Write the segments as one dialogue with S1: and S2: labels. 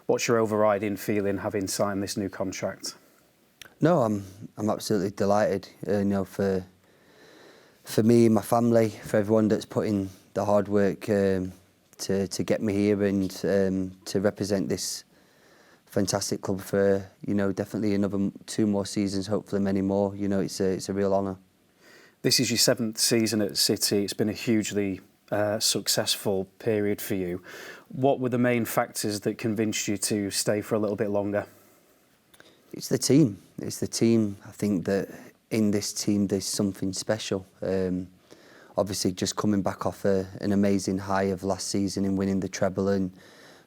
S1: What's your overriding feeling having signed this new contract?
S2: No, I'm absolutely delighted. For me, my family, for everyone that's put in the hard work to get me here and to represent this fantastic club for definitely another 2 more seasons, hopefully many more. It's a real honour. This
S1: is your 7th season at City. It's been a hugely successful period for you. What were the main factors that convinced you to stay for a little bit longer?
S2: It's the team. It's the team. I think that in this team there's something special. Obviously, just coming back off an amazing high of last season and winning the treble and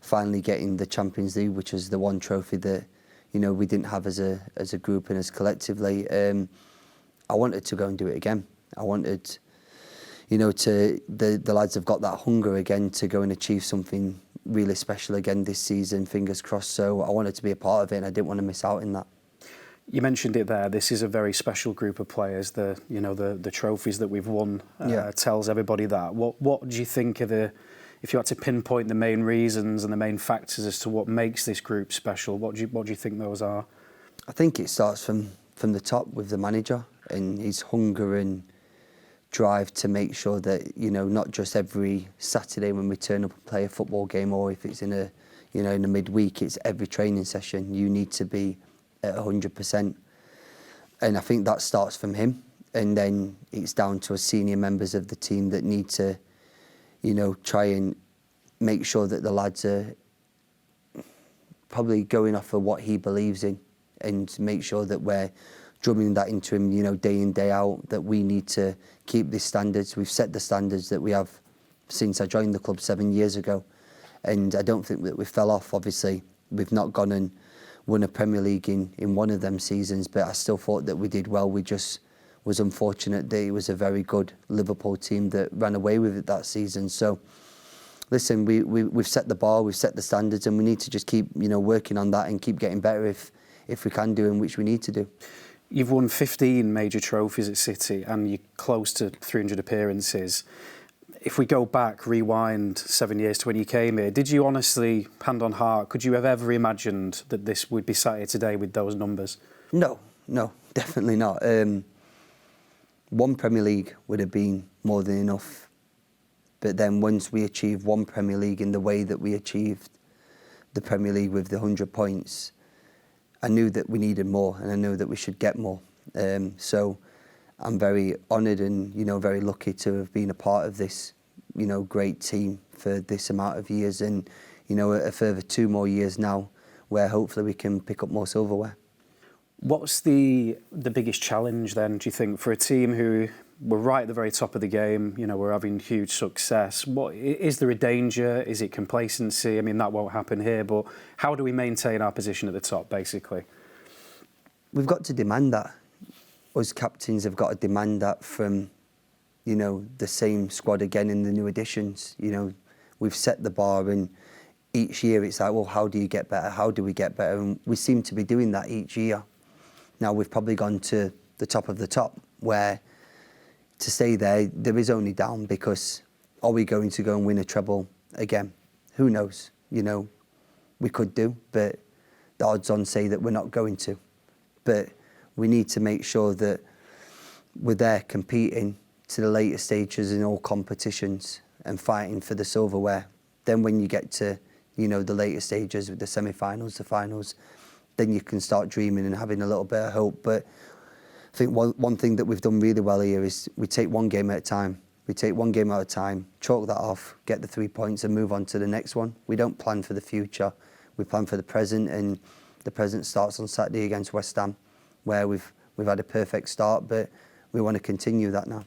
S2: finally getting the Champions League, which was the one trophy that we didn't have as a group and as collectively. I wanted to go and do it again. I wanted, the lads have got that hunger again to go and achieve something really special again this season, fingers crossed. So I wanted to be a part of it and I didn't want to miss out in that.
S1: You mentioned it there. This is a very special group of players. The trophies that we've won tells everybody that. What do you think are if you had to pinpoint the main reasons and the main factors as to what makes this group special? What do you think those are?
S2: I think it starts from the top with the manager and his hunger and drive to make sure that not just every Saturday when we turn up and play a football game, or if it's in a in a midweek, it's every training session. You need to be at 100%, and I think that starts from him, and then it's down to us senior members of the team that need to try and make sure that the lads are probably going off of what he believes in, and make sure that we're drumming that into him, day in, day out, that we need to keep these standards. We've set the standards that we have since I joined the club 7 years ago, and I don't think that we fell off. Obviously, we've not gone and won a Premier League in one of them seasons, but I still thought that we did well. We just was unfortunate that it was a very good Liverpool team that ran away with it that season. So, listen, we've set the bar, we've set the standards, and we need to just keep working on that and keep getting better if we can do, and which we need to do.
S1: You've won 15 major trophies at City and you're close to 300 appearances. If we go back, rewind 7 years to when you came here, did you honestly, hand on heart, could you have ever imagined that this would be sat here today with those numbers?
S2: No, definitely not. One Premier League would have been more than enough. But then once we achieved one Premier League in the way that we achieved the Premier League with the 100 points, I knew that we needed more and I knew that we should get more. So I'm very honoured and, very lucky to have been a part of this, great team for this amount of years, and, a further 2 more years now where hopefully we can pick up more silverware.
S1: What's the biggest challenge then, do you think, for a team who were right at the very top of the game, we're having huge success? Is there a danger? Is it complacency? I mean, that won't happen here, but how do we maintain our position at the top, basically?
S2: We've got to demand that. Us captains have got to demand that from, the same squad again in the new additions. We've set the bar, and each year it's like, well, how do you get better? How do we get better? And we seem to be doing that each year. Now we've probably gone to the top of the top, where to stay there is only down, because are we going to go and win a treble again? Who knows? We could do, but the odds on say that we're not going to. But we need to make sure that we're there competing to the later stages in all competitions and fighting for the silverware. Then when you get to, the later stages with the semi-finals, the finals, then you can start dreaming and having a little bit of hope. But I think one thing that we've done really well here is we take one game at a time. We take one game at a time, chalk that off, get the 3 points and move on to the next one. We don't plan for the future. We plan for the present, and the present starts on Saturday against West Ham, where we've had a perfect start, but we want to continue that now.